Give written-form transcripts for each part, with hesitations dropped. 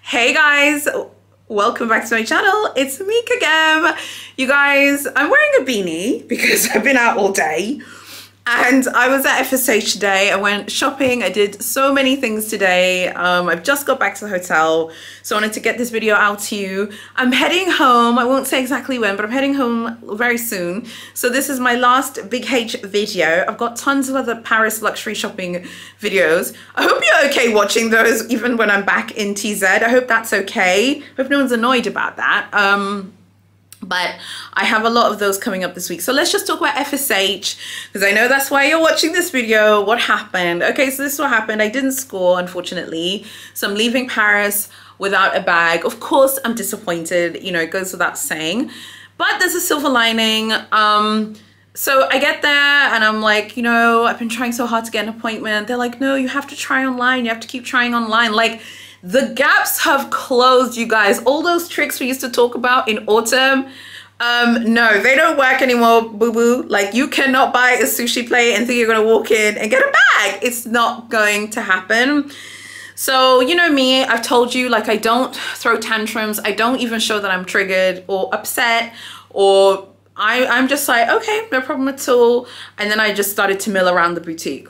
Hey guys, welcome back to my channel. It's me again. You guys, I'm wearing a beanie because I've been out all day and I was at FSH today. I went shopping. I did so many things today. I've just got back to the hotel, so I wanted to get this video out to you. I'm heading home. I won't say exactly when, but I'm heading home very soon. So this is my last Big H video. I've got tons of other Paris luxury shopping videos. I hope you're okay watching those even when I'm back in TZ. I hope that's okay. I hope no one's annoyed about that. But I have a lot of those coming up this week. So let's just talk about FSH, because I know that's why you're watching this video. What happened? Okay, so this is what happened. I didn't score, unfortunately. So I'm leaving Paris without a bag. Of course, I'm disappointed. You know, it goes without saying. But there's a silver lining. So I get there and I'm like, you know, I've been trying so hard to get an appointment. They're like, no, you have to try online. You have to keep trying online. Like, the gaps have closed, you guys. All those tricks we used to talk about in autumn, no, they don't work anymore, boo-boo. Like, you cannot buy a sushi plate and think you're gonna walk in and get a bag. It's not going to happen. So, you know me, I've told you, like, I don't throw tantrums. I don't even show that I'm triggered or upset, or I'm just like, okay, no problem at all. And then I just started to mill around the boutique.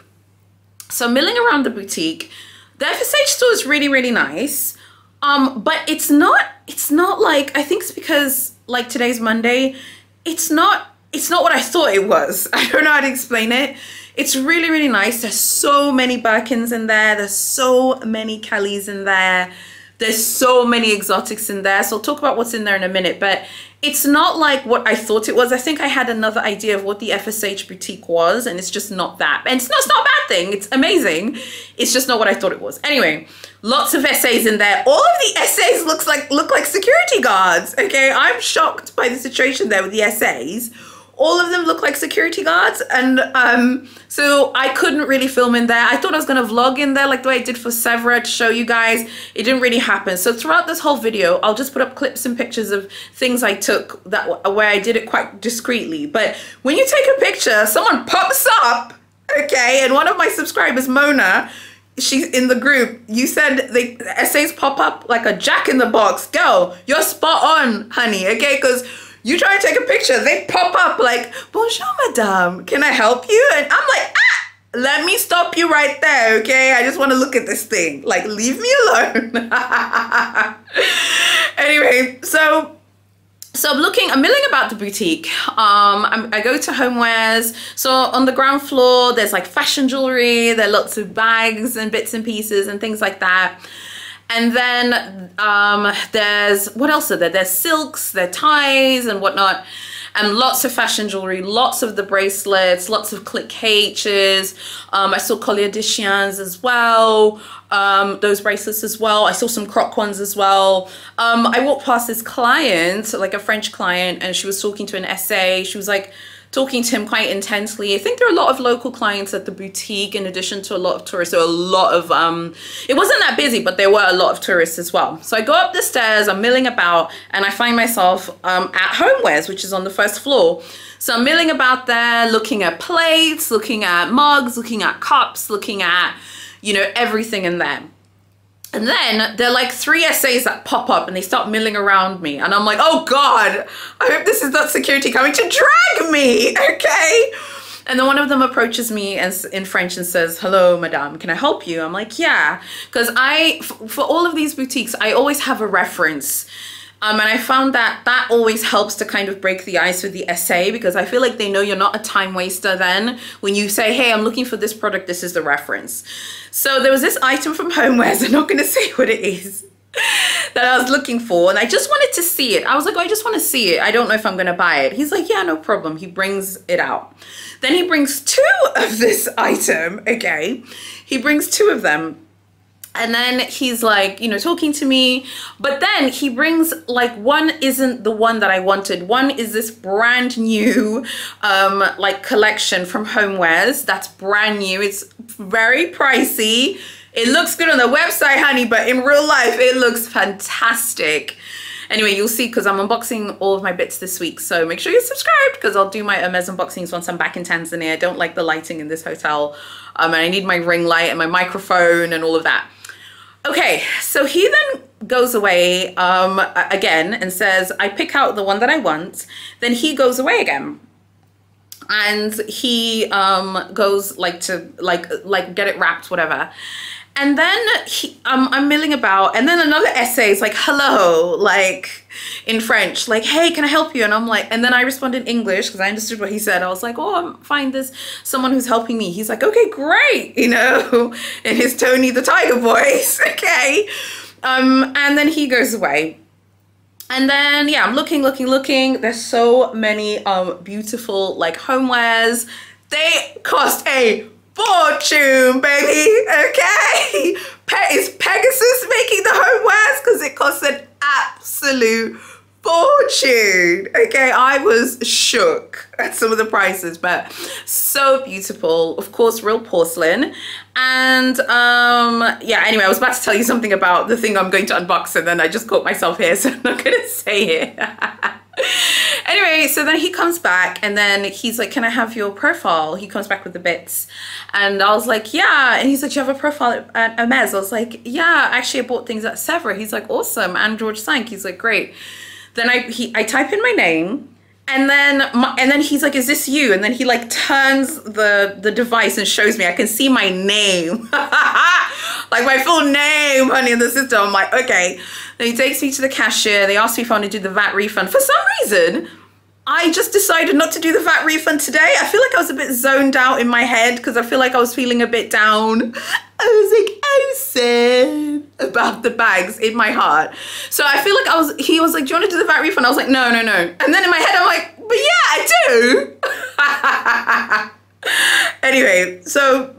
So milling around the boutique, the FSH store is really, really nice. But it's not like, I think it's because like today's Monday, it's not what I thought it was. I don't know how to explain it. It's really, really nice. There's so many Birkins in there. There's so many Kellys in there. There's so many exotics in there. So I'll talk about what's in there in a minute, but it's not like what I thought it was. I think I had another idea of what the FSH boutique was, and it's just not that. And it's not a bad thing. It's amazing. It's just not what I thought it was. Anyway, lots of essays in there. All of the essays look like security guards. Okay, I'm shocked by the situation there with the essays. All of them look like security guards, and so I couldn't really film in there. I thought I was gonna vlog in there like the way I did for Sevra to show you guys. It didn't really happen. So throughout this whole video, I'll just put up clips and pictures of things I took where I did it quite discreetly. But when you take a picture, someone pops up, okay? And one of my subscribers, Mona, she's in the group. You said the essays pop up like a jack in the box. Girl, you're spot on, honey, okay? Because you try to take a picture, they pop up like, bonjour, madame, can I help you? And I'm like, let me stop you right there, okay? I just want to look at this thing. Like, leave me alone. Anyway, so I'm milling about the boutique. I go to homewares. So on the ground floor, there's like fashion jewelry. There are lots of bags and bits and pieces and things like that. And then there's, what else are there? There's silks, there are ties and whatnot, and lots of fashion jewelry, lots of the bracelets, lots of click H's. I saw collier de chiens as well, those bracelets as well. I saw some croc ones as well. I walked past this client, like a French client, and she was talking to an SA. She was like, talking to him quite intensely. I think there are a lot of local clients at the boutique in addition to a lot of tourists. So a lot of, it wasn't that busy, but there were a lot of tourists as well. So I go up the stairs, I'm milling about, and I find myself at homewares, which is on the first floor. So I'm milling about there, looking at plates, looking at mugs, looking at cups, looking at, you know, everything in there. And then there are like 3 essays that pop up and they start milling around me. And I'm like, oh God, I hope this is not security coming to drag me, okay? And then one of them approaches me in French and says, hello, madame, can I help you? I'm like, yeah. Because for all of these boutiques, I always have a reference. And I found that that always helps to kind of break the ice with the SA, because I feel like they know you're not a time waster then. When you say, hey, I'm looking for this product, this is the reference. So there was this item from homewares, I'm not going to say what it is, that I was looking for. And I just wanted to see it. I was like, oh, I just want to see it. I don't know if I'm going to buy it. He's like, yeah, no problem. He brings it out. Then he brings 2 of this item, okay? He brings 2 of them. And then he's like, you know, talking to me, but then he brings like, one isn't the one that I wanted. One is this brand new, like collection from homewares. That's brand new. It's very pricey. It looks good on the website, honey, but in real life, it looks fantastic. Anyway, you'll see, because I'm unboxing all of my bits this week. So make sure you're subscribed, because I'll do my Hermes unboxings once I'm back in Tanzania. I don't like the lighting in this hotel. And I need my ring light and my microphone and all of that. Okay, so he then goes away again and says, I pick out the one that I want. Then he goes away again. And he goes like to like get it wrapped, whatever. And then I'm milling about, and then another essay is like, hello, like in French, like, hey, can I help you? And I'm like, and then I respond in English because I understood what he said. I was like, oh, I'm fine, there's someone who's helping me. He's like, okay, great, you know, in his Tony the Tiger voice, okay. And then he goes away. And then, yeah, I'm looking. There's so many beautiful like homewares. They cost a fortune, baby, okay? Is Pegasus making the homewares? Because it costs an absolute fortune, okay? I was shook at some of the prices, but so beautiful. Of course, real porcelain. And yeah, anyway, I was about to tell you something about the thing I'm going to unbox, and then I just caught myself here, so I'm not gonna say it. Anyway, so then he comes back, and then he's like, can I have your profile? He comes back with the bits, and I was like, yeah. And he's like, do you have a profile at Hermes? I was like, yeah, actually I bought things at Severin. He's like, awesome. And George Sank. He's like, great. Then I type in my name, and then he's like, is this you? And then he like turns the device and shows me. I can see my name, like my full name, honey, in the system. I'm like, okay. Then he takes me to the cashier. They asked me if I want to do the VAT refund. For some reason, I just decided not to do the VAT refund today. I feel like I was a bit zoned out in my head because I feel like I was feeling a bit down. I was like, I'm sad about the bags in my heart. So I feel like he was like, do you want to do the VAT refund? I was like, no. And then in my head, I'm like, but yeah, I do. Anyway, so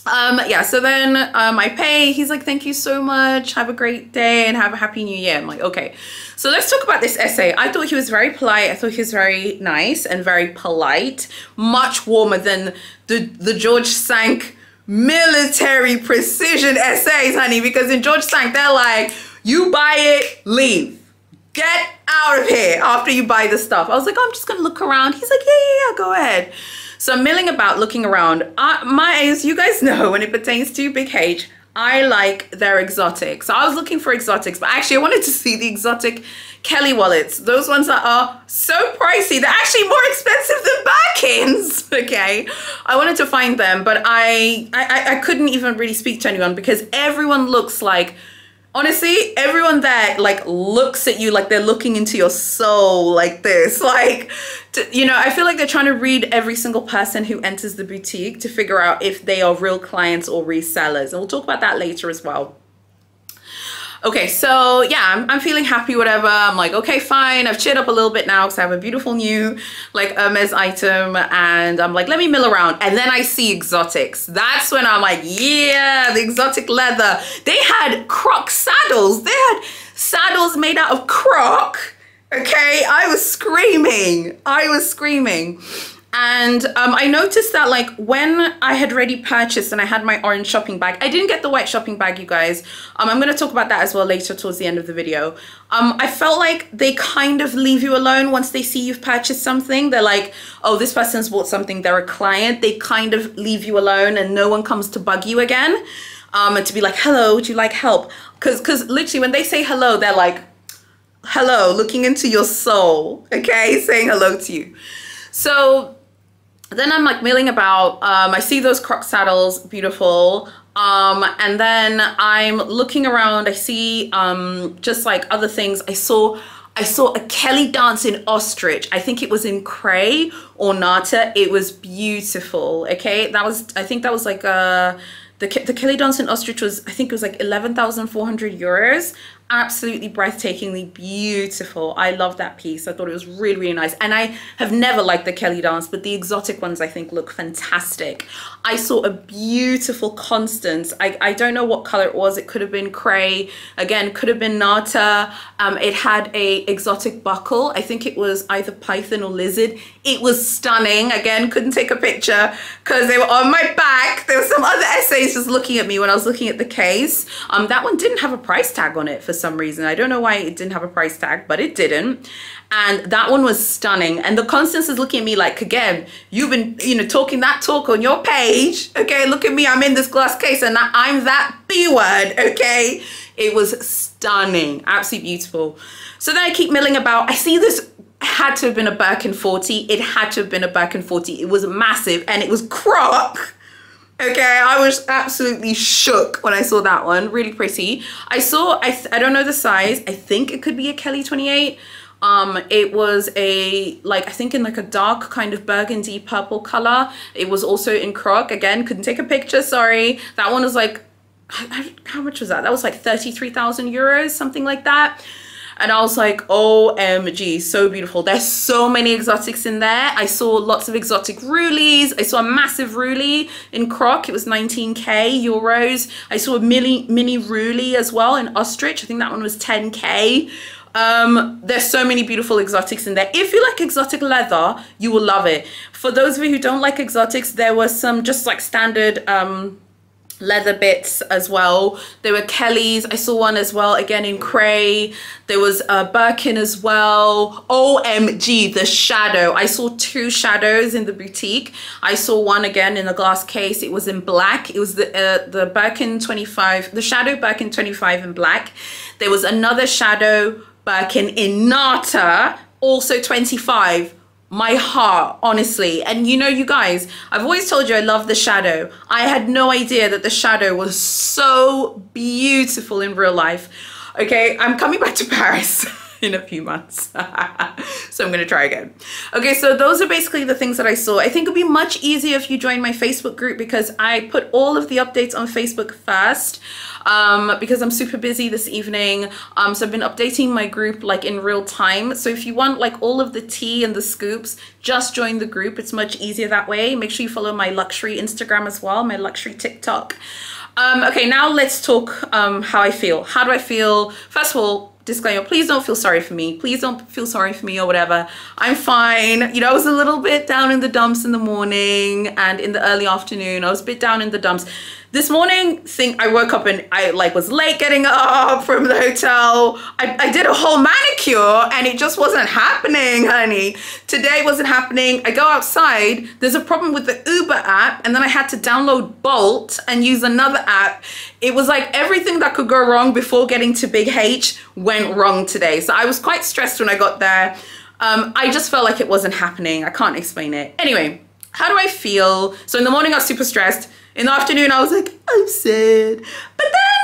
yeah, so then I pay. He's like, thank you so much, have a great day and have a happy new year. I'm like, okay, so let's talk about this essay. I thought he was very polite. I thought he was very nice and very polite, much warmer than the George Sank military precision essays, honey, because in George Sank they're like, you buy it, leave, get out of here after you buy the stuff. I was like, oh, I'm just gonna look around. He's like, yeah, go ahead. So I'm milling about, looking around. As you guys know, when it pertains to Big H, I like their exotics. So I was looking for exotics, but actually I wanted to see the exotic Kelly wallets. Those ones that are so pricey. They're actually more expensive than Birkins, okay? I wanted to find them, but I couldn't even really speak to anyone because everyone looks like, honestly, everyone there like looks at you like they're looking into your soul like this. Like, you know, I feel like they're trying to read every single person who enters the boutique to figure out if they are real clients or resellers. And we'll talk about that later as well. Okay, so yeah, I'm feeling happy, whatever. I'm like, okay, fine. I've cheered up a little bit now because I have a beautiful new like Hermes item, and I'm like, let me mill around. And then I see exotics. That's when I'm like, yeah, the exotic leather. They had croc saddles. They had saddles made out of croc. Okay, I was screaming. And I noticed that like when I had already purchased and I had my orange shopping bag, I didn't get the white shopping bag, you guys. I'm going to talk about that as well later towards the end of the video. I felt like they kind of leave you alone once they see you've purchased something. They're like, oh, this person's bought something, they're a client. They kind of leave you alone and no one comes to bug you again. And to be like, hello, would you like help? Because literally when they say hello, they're like, hello, looking into your soul, okay, saying hello to you. So then I'm like milling about. I see those croc saddles, beautiful. And then I'm looking around. I see just like other things. I saw a Kelly dancing ostrich. I think it was in Cray or Nata. It was beautiful. Okay, I think that was like the Kelly dancing ostrich was, I think it was like 11,400 euros. Absolutely breathtakingly beautiful. I love that piece. I thought it was really, really nice. And I have never liked the Kelly dance, but the exotic ones I think look fantastic. I saw a beautiful Constance. I don't know what color it was. It could have been Cray. Again, could have been Nata. It had a exotic buckle. I think it was either python or lizard. It was stunning. Again, couldn't take a picture because they were on my back. There were some other essays face was looking at me when I was looking at the case. That one didn't have a price tag on it for some reason. I don't know why it didn't have a price tag, but it didn't. And that one was stunning. And the Constance is looking at me like, again, you've been, you know, talking that talk on your page. Okay, look at me, I'm in this glass case and I'm that B word, okay? It was stunning, absolutely beautiful. So then I keep milling about. I see this had to have been a Birkin 40. It had to have been a Birkin 40. It was massive and it was croc. Okay, I was absolutely shook when I saw that one. Really pretty. I saw, I don't know the size. I think it could be a Kelly 28. It was a, like, I think in like a dark kind of burgundy purple color. It was also in croc. Again, couldn't take a picture, sorry. That one was like, how much was that? That was like 33,000 euros, something like that. And I was like, OMG, so beautiful. There's so many exotics in there. I saw lots of exotic roulis. I saw a massive roulis in croc. It was 19k euros. I saw a mini roulis as well in ostrich. I think that one was 10k. There's so many beautiful exotics in there. If you like exotic leather, you will love it. For those of you who don't like exotics, there were some just like standard leather bits as well. There were Kellys. I saw one as well, again in cray. There was a Birkin as well. OMG, the shadow. I saw two shadows in the boutique. I saw one again in a glass case. It was in black. It was the Birkin 25, the shadow Birkin 25 in black. There was another shadow Birkin in Nata, also 25. My heart, honestly. And you know, you guys, I've always told you I love the shadow. I had no idea that the shadow was so beautiful in real life. Okay, I'm coming back to Paris in a few months. So I'm gonna try again. Okay, so those are basically the things that I saw. I think it'll be much easier if you join my Facebook group because I put all of the updates on Facebook first. Because I'm super busy this evening. So I've been updating my group like in real time. So if you want like all of the tea and the scoops, just join the group. It's much easier that way. Make sure you follow my luxury Instagram as well, my luxury TikTok. Okay, now let's talk how I feel. How do I feel? First of all, disclaimer, please don't feel sorry for me. Please don't feel sorry for me or whatever. I'm fine. You know, I was a little bit down in the dumps in the morning and in the early afternoon. I was a bit down in the dumps. This morning, I woke up and I like was late getting up from the hotel. I did a whole manicure and it just wasn't happening, honey. Today wasn't happening. I go outside, there's a problem with the Uber app, and then I had to download Bolt and use another app. It was like everything that could go wrong before getting to Big H went wrong today. So I was quite stressed when I got there. I just felt like it wasn't happening. I can't explain it. Anyway, how do I feel? So in the morning I was super stressed. In the afternoon, I was like, I'm sad. But then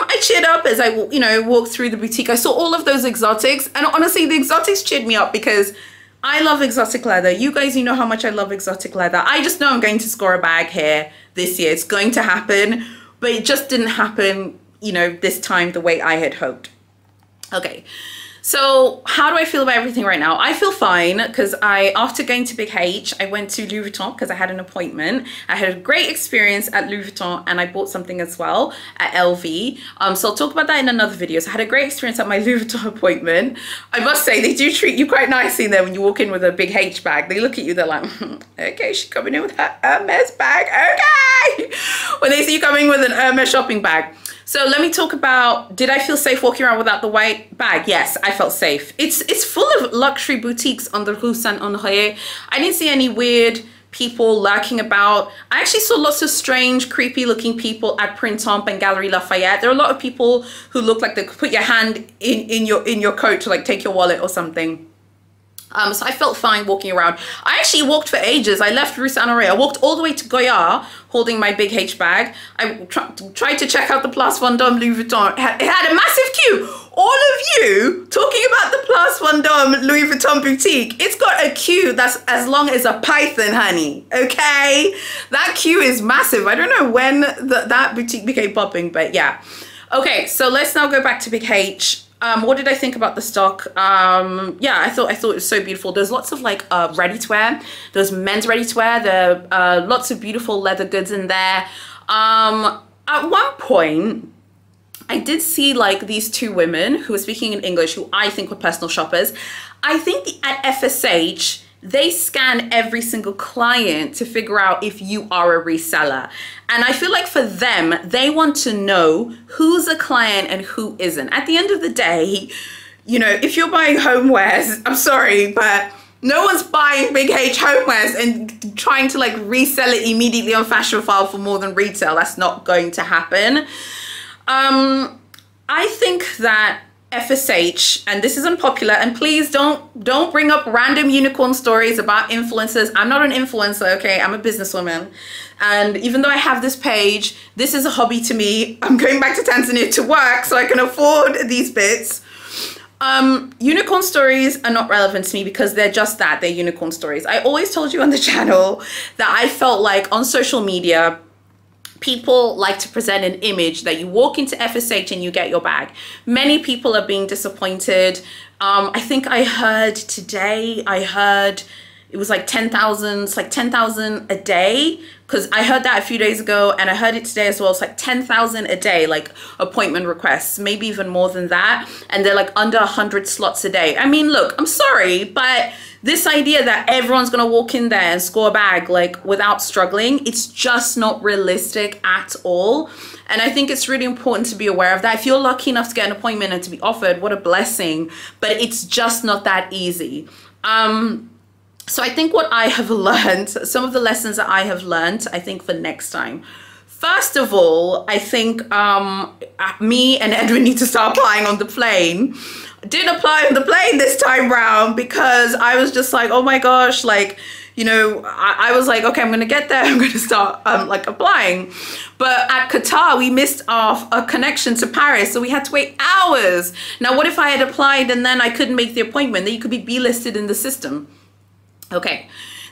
I cheered up as I, you know, walked through the boutique. I saw all of those exotics. And honestly, the exotics cheered me up because I love exotic leather. You guys, you know how much I love exotic leather. I just know I'm going to score a bag here this year. It's going to happen. But it just didn't happen, you know, this time the way I had hoped. Okay. So how do I feel about everything right now? I feel fine because after going to Big H, I went to Louis Vuitton because I had an appointment. I had a great experience at Louis Vuitton and I bought something as well at LV. So I'll talk about that in another video. So I had a great experience at my Louis Vuitton appointment. I must say, they do treat you quite nicely there when you walk in with a Big H bag. They look at you, they're like, okay, she's coming in with her Hermes bag, okay. When they see you coming with an Hermes shopping bag. So let me talk about, did I feel safe walking around without the white bag? Yes, I felt safe. It's full of luxury boutiques on the Rue Saint-Honore. I didn't see any weird people lurking about. I actually saw lots of strange, creepy looking people at Printemps and Galeries Lafayette. There are a lot of people who look like they could put your hand in your coat to like take your wallet or something. So I felt fine walking around. I actually walked for ages. I left Rue Saint-Honore. I walked all the way to Goya holding my Big H bag. I tried to check out the Place Vendôme Louis Vuitton. It had a massive queue. All of you talking about the Place Vendôme Louis Vuitton boutique. It's got a queue that's as long as a python, honey. Okay? That queue is massive. I don't know when that boutique became popping, but yeah. Okay, so let's now go back to Big H. What did I think about the stock? Yeah, I thought it was so beautiful. There's lots of like ready-to-wear. There's men's ready-to-wear. There are lots of beautiful leather goods in there. At one point, I did see like these two women who were speaking in English who I think were personal shoppers. I think at FSH, they scan every single client to figure out if you are a reseller. And I feel like for them, they want to know who's a client and who isn't. At the end of the day, you know, if you're buying homewares, I'm sorry, but no one's buying Big H homewares and trying to like resell it immediately on Fashionphile for more than retail. That's not going to happen. I think that FSH, and this is unpopular, and please don't bring up random unicorn stories about influencers. I'm not an influencer, okay? I'm a businesswoman. And even though I have this page, this is a hobby to me. I'm going back to Tanzania to work so I can afford these bits. Unicorn stories are not relevant to me because they're just that, they're unicorn stories. I always told you on the channel that I felt like on social media, people like to present an image that you walk into FSH and you get your bag. Many people are being disappointed. I think I heard today, it was like 10,000, it's like 10,000 a day. Because I heard that a few days ago and I heard it today as well. It's like 10,000 a day, like appointment requests, maybe even more than that. And they're like under 100 slots a day. I mean, look, I'm sorry, but this idea that everyone's going to walk in there and score a bag like without struggling, it's just not realistic at all. And I think it's really important to be aware of that. If you're lucky enough to get an appointment and to be offered, what a blessing. But it's just not that easy. So I think what I have learned, some of the lessons that I have learned, I think for next time. First of all, I think me and Edwin need to start applying on the plane. Didn't apply on the plane this time round because I was just like, oh my gosh, like, you know, I was like, okay, I'm going to get there. I'm going to start like applying. But at Qatar, we missed off a connection to Paris. So we had to wait hours. Now, what if I had applied and then I couldn't make the appointment? Then you could be B-listed in the system. Okay,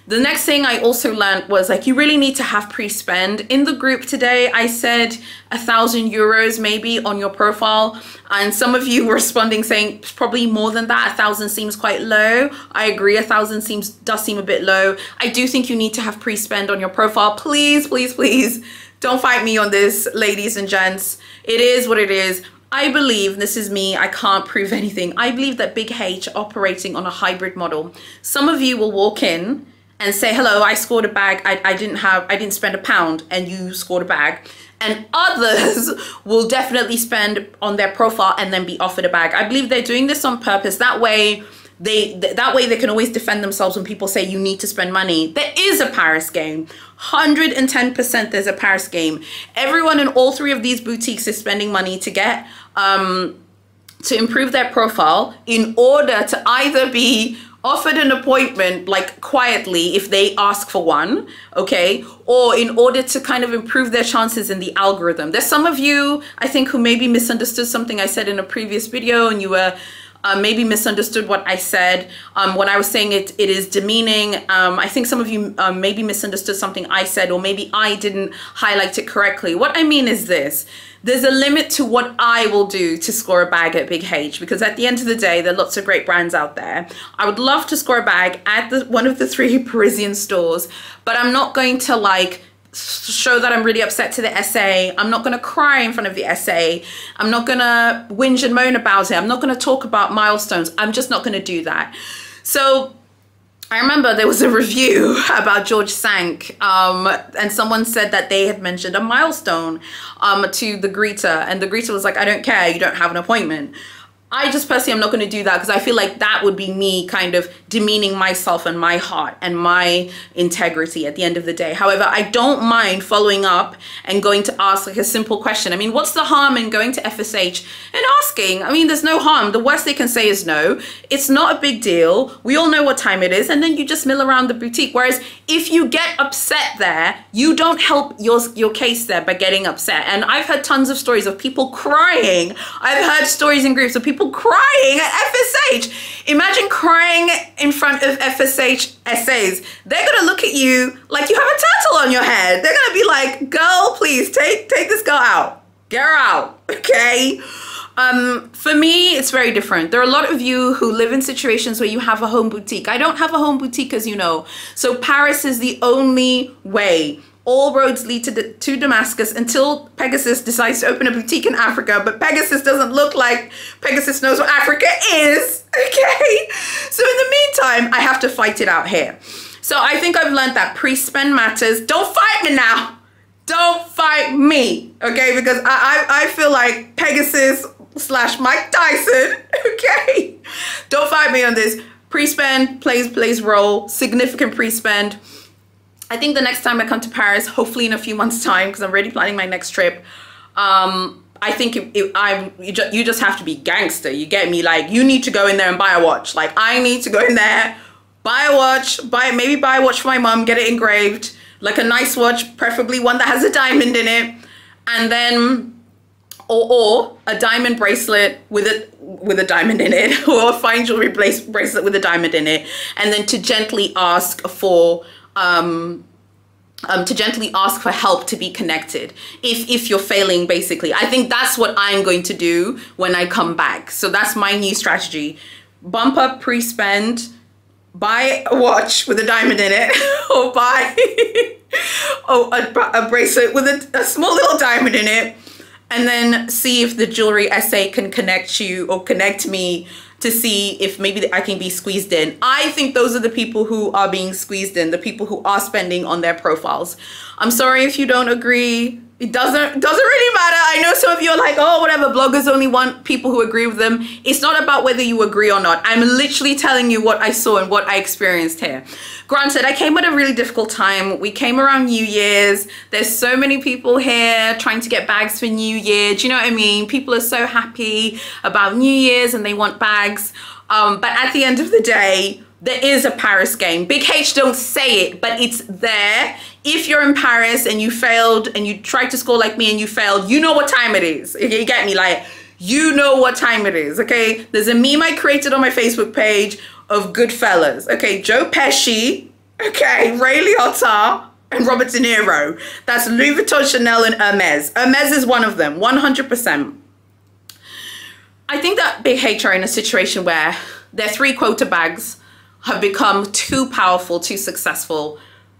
the next thing I also learned was like you really need to have pre-spend. In the group today, I said 1,000 euros maybe on your profile, and some of you were responding saying probably more than that. 1,000 seems quite low. I agree, 1,000 does seem a bit low. I do think you need to have pre-spend on your profile. Please, please, please don't fight me on this, ladies and gents. It is what it is. I believe, this is me, I can't prove anything. I believe that Big H operating on a hybrid model. Some of you will walk in and say, hello, I scored a bag. I didn't spend £1 and you scored a bag. And others will definitely spend on their profile and then be offered a bag. I believe they're doing this on purpose. That way they can always defend themselves when people say you need to spend money. There is a Paris game. 110% there's a Paris game. Everyone in all three of these boutiques is spending money to get to improve their profile in order to either be offered an appointment like quietly if they ask for one, okay, or in order to kind of improve their chances in the algorithm. There's some of you, I think, who maybe misunderstood something I said in a previous video, and you were maybe misunderstood what I said when I was saying it is demeaning. I think some of you maybe misunderstood something I said, or maybe I didn't highlight it correctly. What I mean is this: there's a limit to what I will do to score a bag at Big H, because at the end of the day, there are lots of great brands out there. I would love to score a bag at one of the 3 Parisian stores, but I'm not going to like show that I'm really upset to the SA. I'm not going to cry in front of the SA. I'm not going to whinge and moan about it. I'm not going to talk about milestones. I'm just not going to do that. So I remember there was a review about George Sank, and someone said that they had mentioned a milestone to the greeter, and the greeter was like, I don't care, you don't have an appointment. I just personally am not going to do that, because I feel like that would be me kind of demeaning myself and my heart and my integrity at the end of the day. However, I don't mind following up and going to ask like a simple question. I mean, what's the harm in going to FSH and asking? I mean, there's no harm. The worst they can say is no. It's not a big deal. We all know what time it is. And then you just mill around the boutique. Whereas if you get upset there, you don't help your case there by getting upset. And I've heard tons of stories of people crying. I've heard stories in groups of people crying at FSH. Imagine crying in front of FSH SAs. They're gonna look at you like you have a turtle on your head. They're gonna be like, girl, please take this girl out. Get her out, okay? For me, it's very different. There are a lot of you who live in situations where you have a home boutique. I don't have a home boutique, as you know. So Paris is the only way All roads lead to Damascus until Pegasus decides to open a boutique in Africa. But Pegasus doesn't look like Pegasus knows what Africa is. Okay. So in the meantime, I have to fight it out here. So I think I've learned that pre-spend matters. Don't fight me now. Don't fight me. Okay. Because I feel like Pegasus / Mike Tyson. Okay. Don't fight me on this. Pre-spend plays role. Significant pre-spend. I think the next time I come to Paris, hopefully in a few months' time, because I'm already planning my next trip, I think you just have to be gangster. You get me? Like, you need to go in there and buy a watch. Like, I need to go in there, buy a watch, maybe buy a watch for my mom, get it engraved, like a nice watch, preferably one that has a diamond in it, and then, or a diamond bracelet with a diamond in it, or a fine jewelry bracelet with a diamond in it, and then to gently ask for help to be connected if you're failing. Basically, I think that's what I'm going to do when I come back. So that's my new strategy: bump up pre-spend, buy a watch with a diamond in it, or buy a bracelet with a small little diamond in it, and then see if the jewelry SA can connect you or connect me to see if maybe I can be squeezed in. I think those are the people who are being squeezed in, the people who are spending on their profiles. I'm sorry if you don't agree. It doesn't really matter. I know some of you are like, oh, whatever, bloggers only want people who agree with them. It's not about whether you agree or not. I'm literally telling you what I saw and what I experienced here. Granted, I came at a really difficult time. We came around New Year's. There's so many people here trying to get bags for New Year. Do you know what I mean? People are so happy about New Year's and they want bags. But at the end of the day, there is a Paris game. Big H don't say it, but it's there. If you're in Paris and you failed and you tried to score like me and you failed, you know what time it is. You get me? Like, you know what time it is, okay? There's a meme I created on my Facebook page of Goodfellas. Okay, Joe Pesci, okay, Ray Liotta, and Robert De Niro. That's Louis Vuitton, Chanel, and Hermes. Hermes is one of them, 100%. I think that Big H are in a situation where their 3 quota bags have become too powerful, too successful.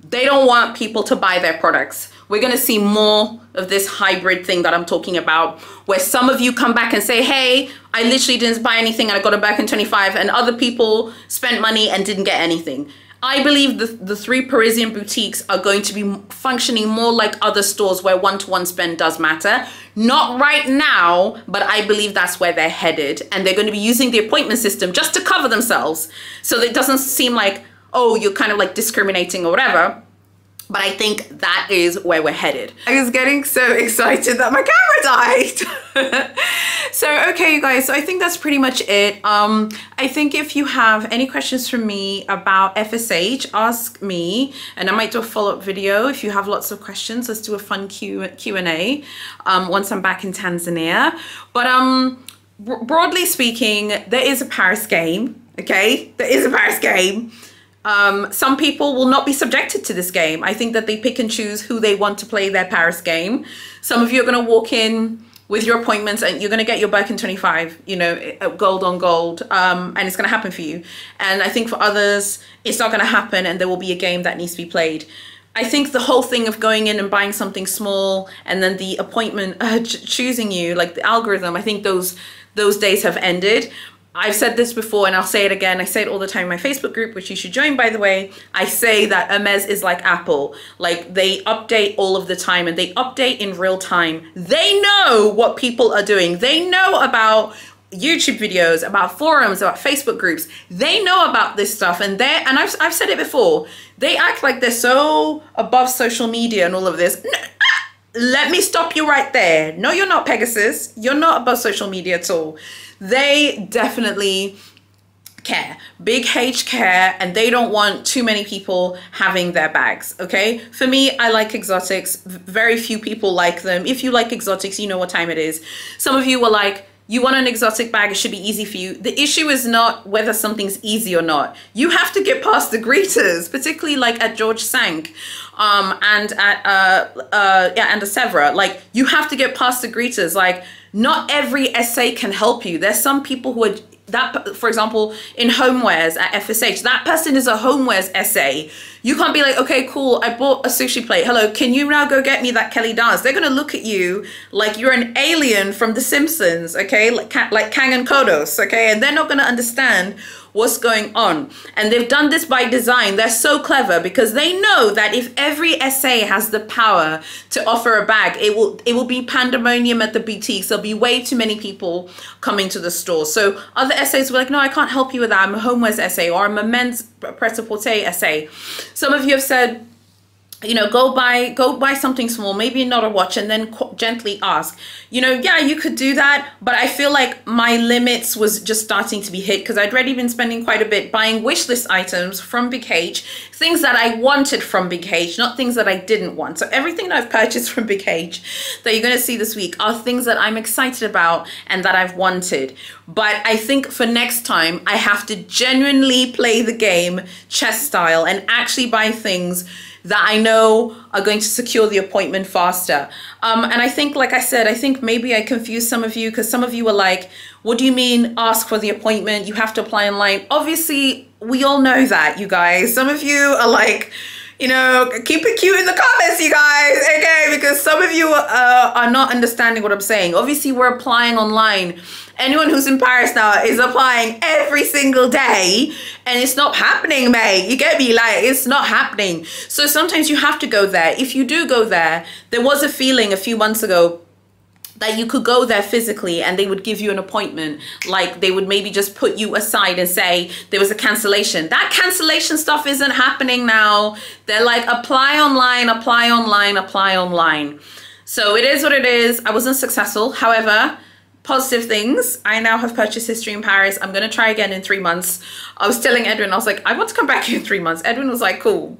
They don't want people to buy their products. We're gonna see more of this hybrid thing that I'm talking about, where some of you come back and say, hey, I literally didn't buy anything and I got it back in 25, and other people spent money and didn't get anything. I believe the 3 Parisian boutiques are going to be functioning more like other stores where one-to-one spend does matter. Not right now, but I believe that's where they're headed. And they're going to be using the appointment system just to cover themselves. So that it doesn't seem like, oh, you're kind of like discriminating or whatever. But I think that is where we're headed. I was getting so excited that my camera died. So, okay, you guys, so I think that's pretty much it. I think if you have any questions from me about FSH, ask me, and I might do a follow-up video. If you have lots of questions, let's do a fun Q&A once I'm back in Tanzania. But broadly speaking, there is a Paris game, okay? There is a Paris game. Some people will not be subjected to this game. I think that they pick and choose who they want to play their Paris game. Some of you are going to walk in with your appointments and you're going to get your Birkin 25, you know, gold on gold, and it's going to happen for you. And I think for others, it's not going to happen and there will be a game that needs to be played. I think the whole thing of going in and buying something small and then the appointment choosing you, like the algorithm, I think those days have ended. I've said this before and I'll say it again. I say it all the time in my Facebook group, which you should join, by the way. I say that Hermes is like Apple. Like, they update all of the time and they update in real time. They know what people are doing. They know about YouTube videos, about forums, about Facebook groups. They know about this stuff, and I've said it before. They act like they're so above social media and all of this. Let me stop you right there. No, you're not, Pegasus. You're not above social media at all. They definitely care. Big H care, and they don't want too many people having their bags, okay? For me, I like exotics. Very few people like them. If you like exotics, you know what time it is. Some of you were like, you want an exotic bag, it should be easy for you. The issue is not whether something's easy or not. You have to get past the greeters, particularly like at George Sank and at and Sevra. Like, you have to get past the greeters. Like, not every SA can help you. There's some people who are that, for example, in homewares at FSH, that person is a homewares SA. You can't be like, okay, cool, I bought a sushi plate. Hello, can you now go get me that Kelly dance? They're gonna look at you like you're an alien from The Simpsons, okay? Like Kang and Kodos, okay? And they're not gonna understand what's going on. And they've done this by design. They're so clever because they know that if every SA has the power to offer a bag, it will be pandemonium at the boutiques. There'll be way too many people coming to the store. So other SAs were like, no, I can't help you with that. I'm a homewares SA, or I'm a men's pret-a-porter SA. Some of you have said, you know, go buy something small, maybe not a watch, and then gently ask. You know, yeah, you could do that, but I feel like my limits was just starting to be hit because I'd already been spending quite a bit buying wish list items from Big H, things that I wanted from Big H, not things that I didn't want. So everything that I've purchased from Big H that you're going to see this week are things that I'm excited about and that I've wanted. But I think for next time, I have to genuinely play the game chess style and actually buy things that I know are going to secure the appointment faster. And I think, like I said, I think maybe I confused some of you because some of you were like, what do you mean ask for the appointment? You have to apply online. Obviously, we all know that, you guys. Some of you are like, you know, keep it cute in the comments, you guys, okay? Because some of you are not understanding what I'm saying. Obviously, we're applying online. Anyone who's in Paris now is applying every single day and it's not happening, mate. You get me? Like, it's not happening. So sometimes you have to go there. If you do go there, there was a feeling a few months ago that you could go there physically and they would give you an appointment. Like they would maybe just put you aside and say there was a cancellation. That cancellation stuff isn't happening now. They're like, apply online, apply online, apply online. So it is what it is. I wasn't successful. However, positive things. I now have purchase history in Paris. I'm going to try again in 3 months. I was telling Edwin, I was like, I want to come back here in 3 months. Edwin was like, cool.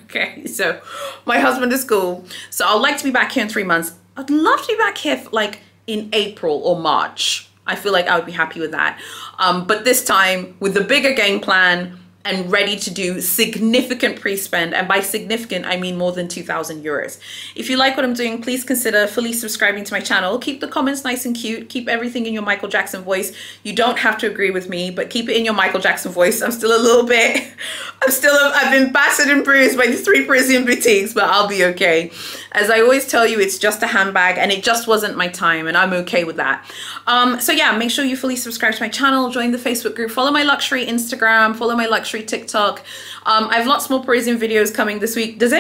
Okay, so my husband is cool. So I'd like to be back here in 3 months. I'd love to be back here like in April or March. I feel like I would be happy with that. But this time with the bigger game plan and ready to do significant pre-spend. And by significant, I mean more than 2,000 euros. If you like what I'm doing, please consider fully subscribing to my channel. Keep the comments nice and cute. Keep everything in your Michael Jackson voice. You don't have to agree with me, but keep it in your Michael Jackson voice. I'm still a little bit, I've been battered and bruised by the 3 Parisian boutiques, but I'll be okay. As I always tell you, it's just a handbag and it just wasn't my time and I'm okay with that. So yeah, make sure you fully subscribe to my channel, join the Facebook group, follow my luxury Instagram, follow my luxury TikTok. I have lots more Parisian videos coming this week. Does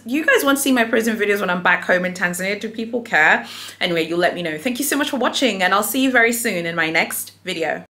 you guys want to see my Parisian videos when I'm back home in Tanzania? Do people care? Anyway, you'll let me know. Thank you so much for watching and I'll see you very soon in my next video.